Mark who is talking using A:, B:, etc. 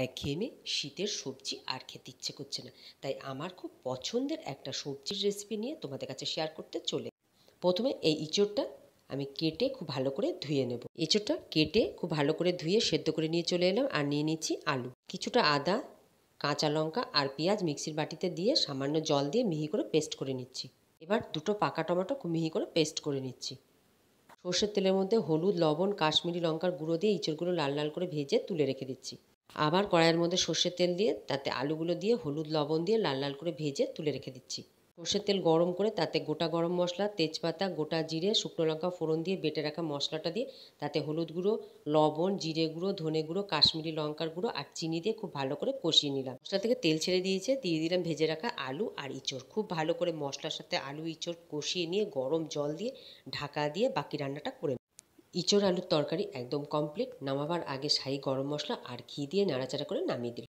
A: একঘেয়েমে শীতের সবজি আর খেতে ইচ্ছে করছে না, তাই আমার খুব পছন্দের একটা সবজির রেসিপি নিয়ে তোমাদের কাছে শেয়ার করতে চলে। প্রথমে এই ইঁচড়টা আমি কেটে খুব ভালো করে ধুয়ে নেব। ইঁচড়টা কেটে খুব ভালো করে ধুয়ে সেদ্ধ করে নিয়ে চলে এলাম। আর নিয়ে নিচ্ছি আলু, কিছুটা আদা, কাঁচা লঙ্কা আর পেঁয়াজ মিক্সির বাটিতে দিয়ে সামান্য জল দিয়ে মিহি করে পেস্ট করে নিচ্ছি। এবার দুটো পাকা টমেটো খুব মিহি করে পেস্ট করে নিচ্ছি। সর্ষের তেলের মধ্যে হলুদ, লবণ, কাশ্মীরি লঙ্কার গুঁড়ো দিয়ে ইঁচড়গুলো লাল লাল করে ভেজে তুলে রেখে দিচ্ছি। আবার কড়াইয়ের মধ্যে সর্ষের তেল দিয়ে তাতে আলুগুলো দিয়ে হলুদ, লবণ দিয়ে লাল লাল করে ভেজে তুলে রেখে দিচ্ছি। সর্ষের তেল গরম করে তাতে গোটা গরম মশলা, তেজপাতা, গোটা জিরে, শুকনো লঙ্কা ফোড়ন দিয়ে বেটে রাখা মশলাটা দিয়ে তাতে হলুদ গুঁড়ো, লবণ, জিরে গুঁড়ো, ধনে গুঁড়ো, কাশ্মীরি লঙ্কার গুঁড়ো আর চিনি দিয়ে খুব ভালো করে কষিয়ে নিলাম। মশলা থেকে তেল ছেড়ে দিয়েছে, দিয়ে দিলাম ভেজে রাখা আলু আর ইঁচড়। খুব ভালো করে মশলার সাথে আলু ইঁচড় কষিয়ে নিয়ে গরম জল দিয়ে ঢাকা দিয়ে বাকি রান্নাটা করে। ইঁচড় আলুর তরকারি একদম কমপ্লিট। নামাবার আগে শাহি গরম মশলা আর ঘি দিয়ে নাড়াচাড়া করে নামিয়ে দিলাম।